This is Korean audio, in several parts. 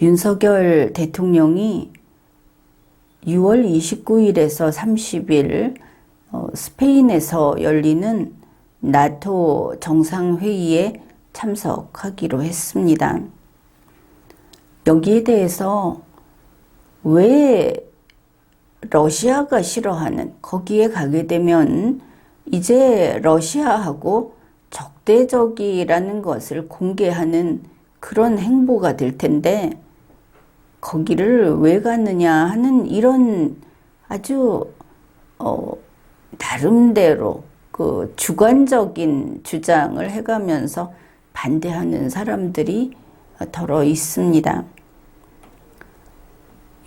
윤석열 대통령이 6월 29일에서 30일 스페인에서 열리는 나토 정상회의에 참석하기로 했습니다. 여기에 대해서 왜 러시아가 싫어하는, 거기에 가게 되면 이제 러시아하고 적대적이라는 것을 공개하는 그런 행보가 될 텐데 거기를 왜 갔느냐 하는 이런 아주 나름대로 그 주관적인 주장을 해가면서 반대하는 사람들이 더러 있습니다.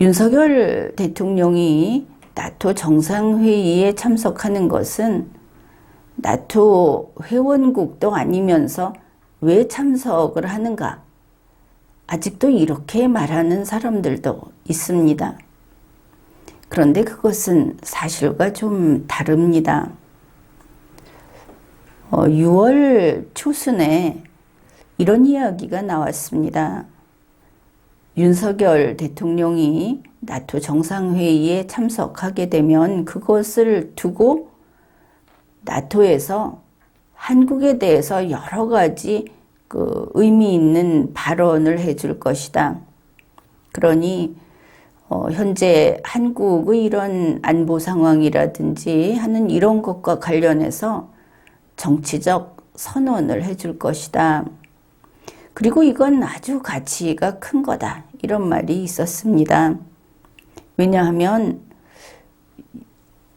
윤석열 대통령이 나토 정상회의에 참석하는 것은 나토 회원국도 아니면서 왜 참석을 하는가? 아직도 이렇게 말하는 사람들도 있습니다. 그런데 그것은 사실과 좀 다릅니다. 6월 초순에 이런 이야기가 나왔습니다. 윤석열 대통령이 나토 정상회의에 참석하게 되면 그것을 두고 나토에서 한국에 대해서 여러 가지 그 의미 있는 발언을 해줄 것이다. 그러니 현재 한국의 이런 안보 상황이라든지 하는 이런 것과 관련해서 정치적 선언을 해줄 것이다. 그리고 이건 아주 가치가 큰 거다. 이런 말이 있었습니다. 왜냐하면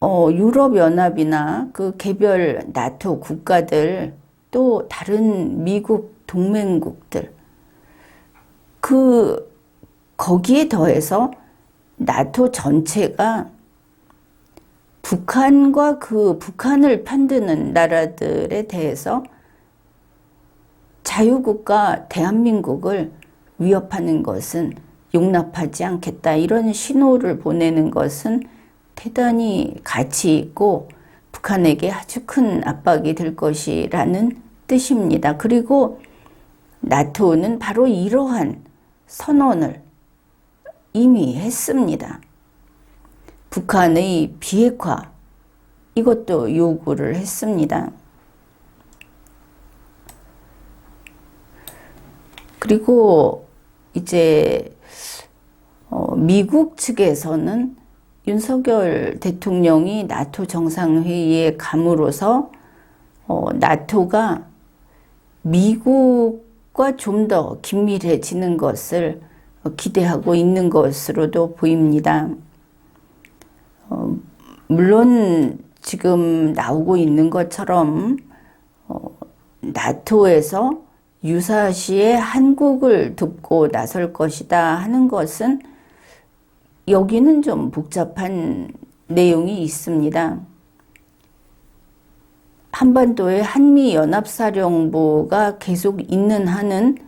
유럽연합이나 그 개별 나토 국가들 또 다른 미국 동맹국들 거기에 더해서 나토 전체가 북한과 그 북한을 편드는 나라들에 대해서 자유국가 대한민국을 위협하는 것은 용납하지 않겠다. 이런 신호를 보내는 것은 대단히 가치 있고 북한에게 아주 큰 압박이 될 것이라는 뜻입니다. 그리고 나토는 바로 이러한 선언을 이미 했습니다. 북한의 비핵화 이것도 요구를 했습니다. 그리고 이제 미국 측에서는 윤석열 대통령이 나토 정상회의에 감으로써 나토가 미국과 좀 더 긴밀해지는 것을 기대하고 있는 것으로도 보입니다. 물론 지금 나오고 있는 것처럼 나토에서 유사시에 한국을 돕고 나설 것이다 하는 것은 여기는 좀 복잡한 내용이 있습니다. 한반도에 한미연합사령부가 계속 있는 한은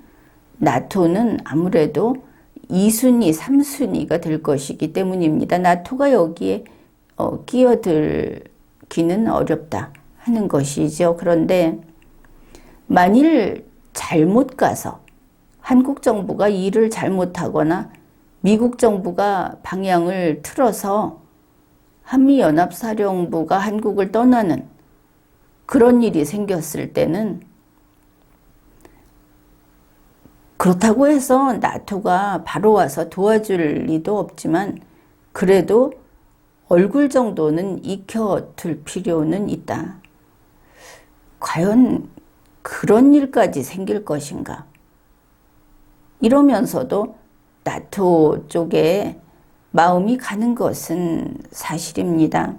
나토는 아무래도 2순위, 3순위가 될 것이기 때문입니다. 나토가 여기에 끼어들기는 어렵다 하는 것이죠. 그런데 만일 잘못 가서 한국 정부가 일을 잘못하거나 미국 정부가 방향을 틀어서 한미연합사령부가 한국을 떠나는 그런 일이 생겼을 때는 그렇다고 해서 나토가 바로 와서 도와줄 리도 없지만 그래도 얼굴 정도는 익혀둘 필요는 있다. 과연 그런 일까지 생길 것인가? 이러면서도 나토 쪽에 마음이 가는 것은 사실입니다.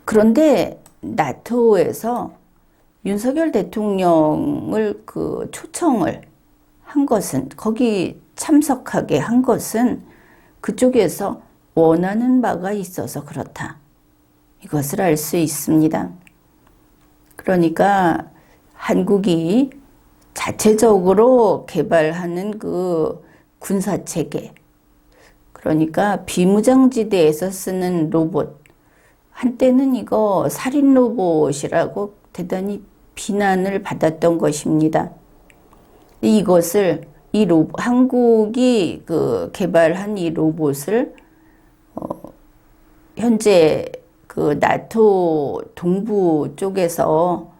그런데 나토에서 윤석열 대통령을 초청을 한 것은, 거기 참석하게 한 것은 그쪽에서 원하는 바가 있어서 그렇다. 이것을 알 수 있습니다. 그러니까 한국이 자체적으로 개발하는 그 군사체계, 그러니까 비무장지대에서 쓰는 로봇, 한때는 이거 살인 로봇이라고 대단히 비난을 받았던 것입니다. 이것을 한국이 개발한 이 로봇을 현재 나토 동부 쪽에서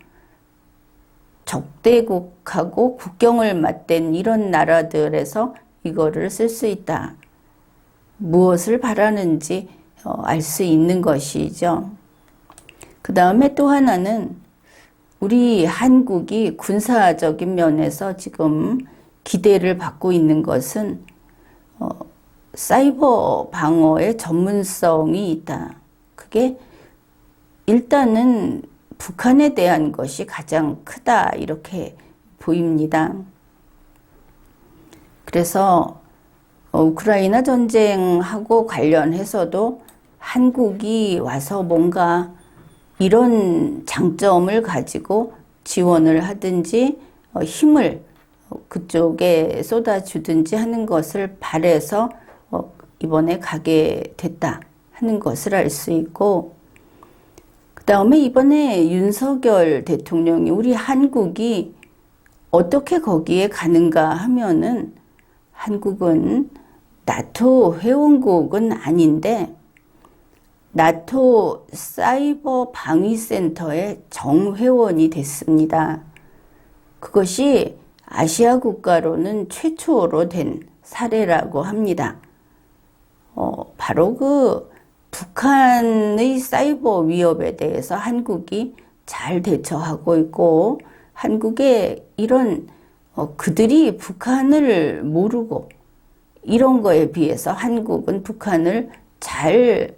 적대국하고 국경을 맞댄 이런 나라들에서 이거를 쓸 수 있다. 무엇을 바라는지 알 수 있는 것이죠. 그 다음에 또 하나는 우리 한국이 군사적인 면에서 지금 기대를 받고 있는 것은 사이버 방어의 전문성이 있다. 그게 일단은 북한에 대한 것이 가장 크다 이렇게 보입니다. 그래서 우크라이나 전쟁하고 관련해서도 한국이 와서 뭔가 이런 장점을 가지고 지원을 하든지 힘을 그쪽에 쏟아주든지 하는 것을 바래서 이번에 가게 됐다 하는 것을 알 수 있고, 그 다음에 이번에 윤석열 대통령이 우리 한국이 어떻게 거기에 가는가 하면은 한국은 나토 회원국은 아닌데 나토 사이버 방위센터의 정회원이 됐습니다. 그것이 아시아 국가로는 최초로 된 사례라고 합니다. 바로 북한의 사이버 위협에 대해서 한국이 잘 대처하고 있고, 한국의 이런 그들이 북한을 모르고 이런 거에 비해서 한국은 북한을 잘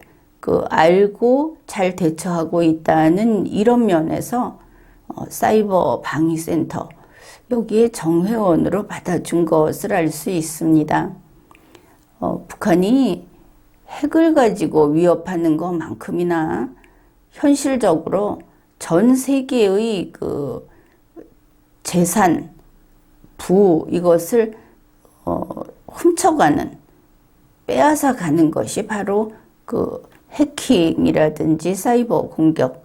알고 잘 대처하고 있다는 이런 면에서 사이버 방위센터 여기에 정회원으로 받아준 것을 알 수 있습니다. 북한이 핵을 가지고 위협하는 것만큼이나 현실적으로 전 세계의 재산, 이것을 훔쳐가는, 빼앗아 가는 것이 바로 해킹이라든지 사이버 공격,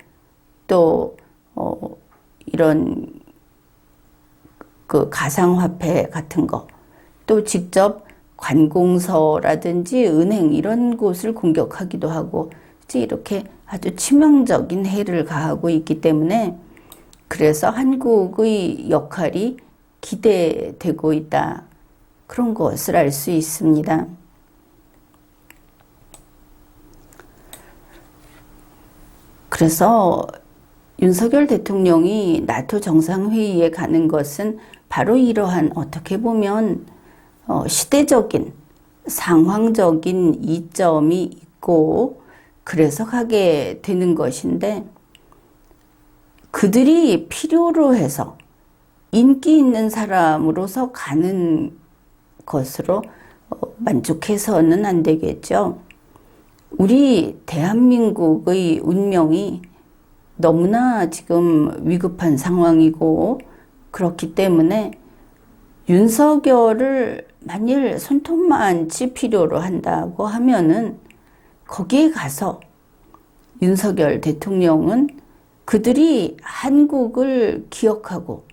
또 이런 가상화폐 같은 거, 또 직접 관공서라든지 은행 이런 곳을 공격하기도 하고, 이렇게 아주 치명적인 해를 가하고 있기 때문에 그래서 한국의 역할이 기대되고 있다. 그런 것을 알 수 있습니다. 그래서 윤석열 대통령이 나토 정상회의에 가는 것은 바로 이러한 어떻게 보면 시대적인 상황적인 이점이 있고 그래서 가게 되는 것인데, 그들이 필요로 해서 인기 있는 사람으로서 가는 것으로 만족해서는 안 되겠죠. 우리 대한민국의 운명이 너무나 지금 위급한 상황이고, 그렇기 때문에 윤석열을 만일 손톱만치 필요로 한다고 하면은 거기에 가서 윤석열 대통령은 그들이 한국을 기억하고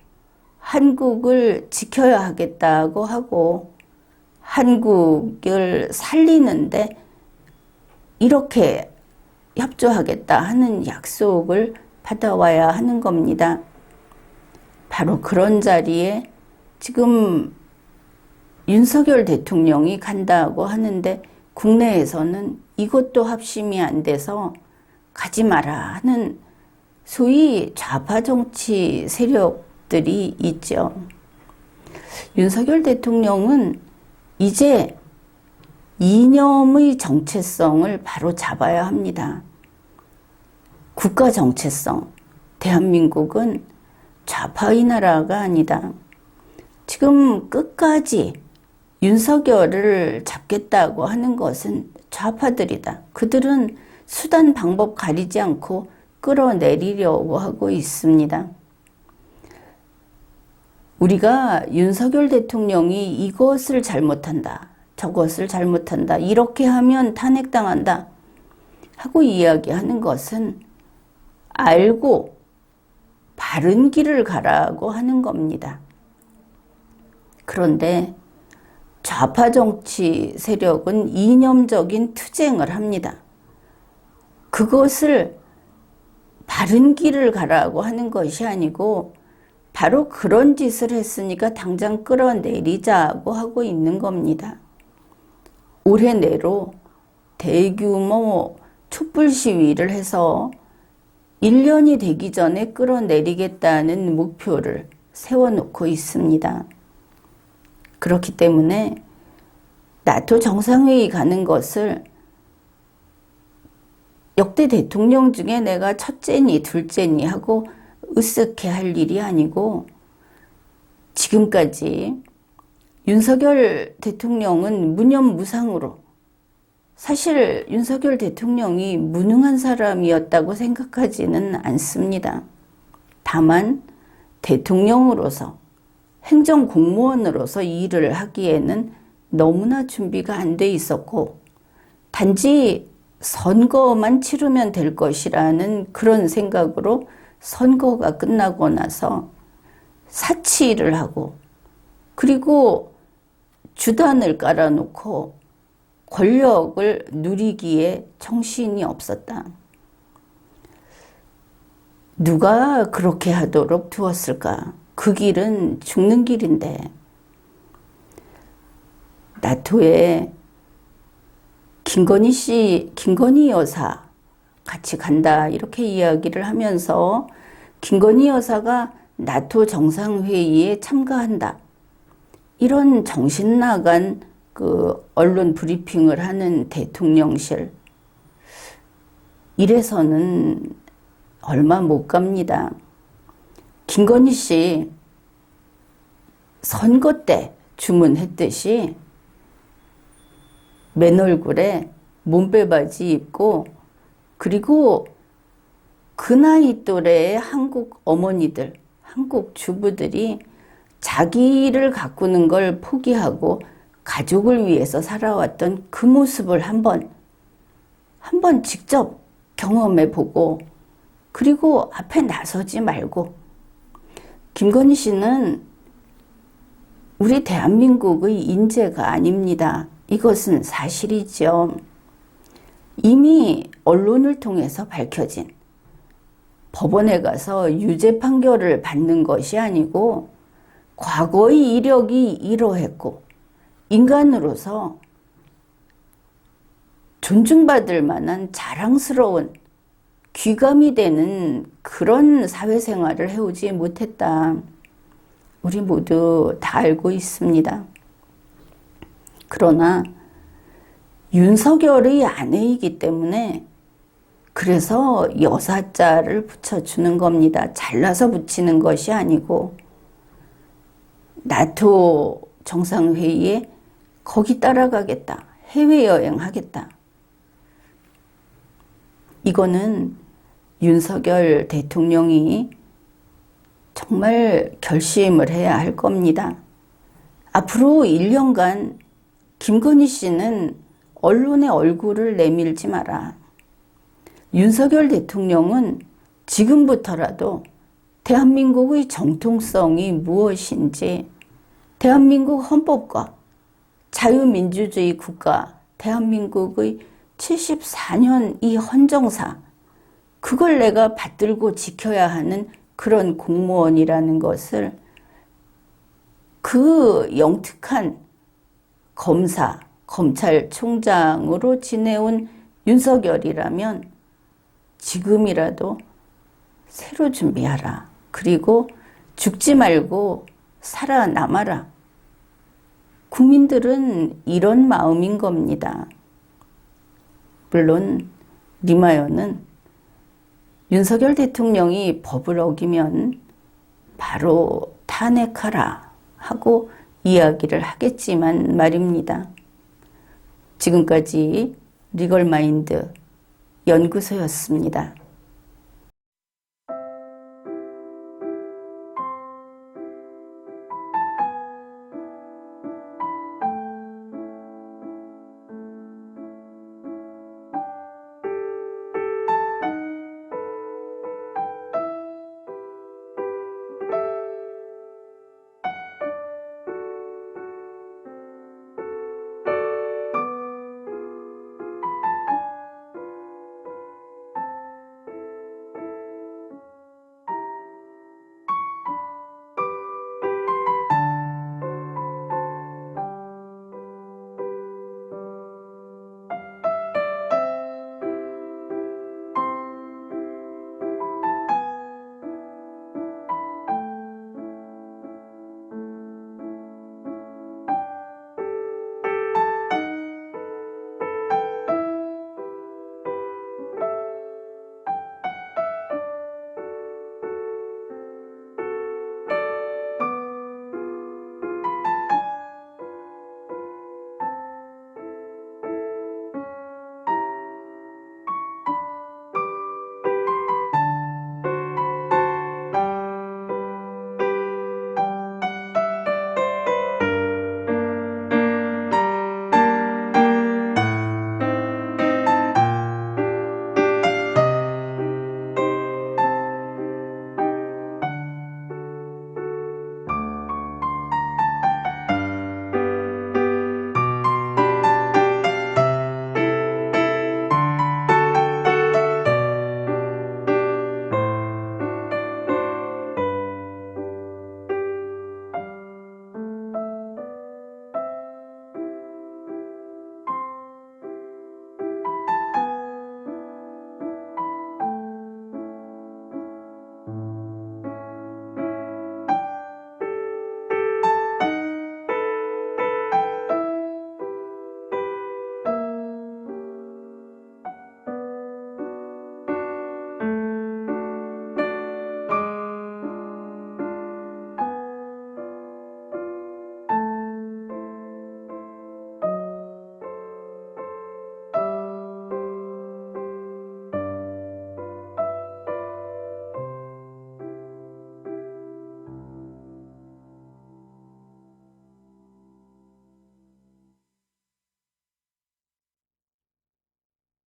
한국을 지켜야 하겠다고 하고 한국을 살리는데 이렇게 협조하겠다 하는 약속을 받아와야 하는 겁니다. 바로 그런 자리에 지금 윤석열 대통령이 간다고 하는데 국내에서는 이것도 합심이 안 돼서 가지 마라 하는 소위 좌파 정치 세력들이 있죠. 윤석열 대통령은 이제 이념의 정체성을 바로 잡아야 합니다. 국가 정체성. 대한민국은 좌파의 나라가 아니다. 지금 끝까지 윤석열을 잡겠다고 하는 것은 좌파들이다. 그들은 수단 방법 가리지 않고 끌어내리려고 하고 있습니다. 우리가 윤석열 대통령이 이것을 잘못한다, 저것을 잘못한다, 이렇게 하면 탄핵당한다 하고 이야기하는 것은 알고 바른 길을 가라고 하는 겁니다. 그런데 좌파 정치 세력은 이념적인 투쟁을 합니다. 그것을 바른 길을 가라고 하는 것이 아니고 바로 그런 짓을 했으니까 당장 끌어내리자고 하고 있는 겁니다. 올해 내로 대규모 촛불 시위를 해서 1년이 되기 전에 끌어내리겠다는 목표를 세워놓고 있습니다. 그렇기 때문에 나토 정상회의 가는 것을 역대 대통령 중에 내가 첫째니 둘째니 하고 으쓱해 할 일이 아니고, 지금까지 윤석열 대통령은 무념무상으로, 사실 윤석열 대통령이 무능한 사람이었다고 생각하지는 않습니다. 다만 대통령으로서, 행정공무원으로서 일을 하기에는 너무나 준비가 안 돼 있었고, 단지 선거만 치르면 될 것이라는 그런 생각으로 선거가 끝나고 나서 사치를 하고, 그리고 주단을 깔아놓고 권력을 누리기에 정신이 없었다. 누가 그렇게 하도록 두었을까? 그 길은 죽는 길인데, 나토에 김건희 여사 같이 간다 이렇게 이야기를 하면서 김건희 여사가 나토 정상회의에 참가한다, 이런 정신 나간 그 언론 브리핑을 하는 대통령실, 이래서는 얼마 못 갑니다. 김건희 씨 선거 때 주문했듯이 맨 얼굴에 몸빼바지 입고, 그리고 그 나이 또래의 한국 어머니들, 한국 주부들이 자기를 가꾸는 걸 포기하고 가족을 위해서 살아왔던 그 모습을 한번 직접 경험해 보고, 그리고 앞에 나서지 말고, 김건희 씨는 우리 대한민국의 인재가 아닙니다. 이것은 사실이죠. 이미 언론을 통해서 밝혀진, 법원에 가서 유죄 판결을 받는 것이 아니고 과거의 이력이 이러했고 인간으로서 존중받을 만한 자랑스러운, 귀감이 되는 그런 사회생활을 해오지 못했다. 우리 모두 다 알고 있습니다. 그러나 윤석열의 아내이기 때문에 그래서 여사자를 붙여주는 겁니다. 잘라서 붙이는 것이 아니고, 나토 정상회의에 거기 따라가겠다, 해외여행하겠다. 이거는 윤석열 대통령이 정말 결심을 해야 할 겁니다. 앞으로 1년간 김건희 씨는 언론의 얼굴을 내밀지 마라. 윤석열 대통령은 지금부터라도 대한민국의 정통성이 무엇인지, 대한민국 헌법과 자유민주주의 국가, 대한민국의 74년 이 헌정사, 그걸 내가 받들고 지켜야 하는 그런 공무원이라는 것을 그 영특한 검사, 검찰총장으로 지내온 윤석열이라면 지금이라도 새로 준비하라. 그리고 죽지 말고 살아남아라. 국민들은 이런 마음인 겁니다. 물론 리마요는 윤석열 대통령이 법을 어기면 바로 탄핵하라 하고 이야기를 하겠지만 말입니다. 지금까지 리걸마인드 연구소였습니다.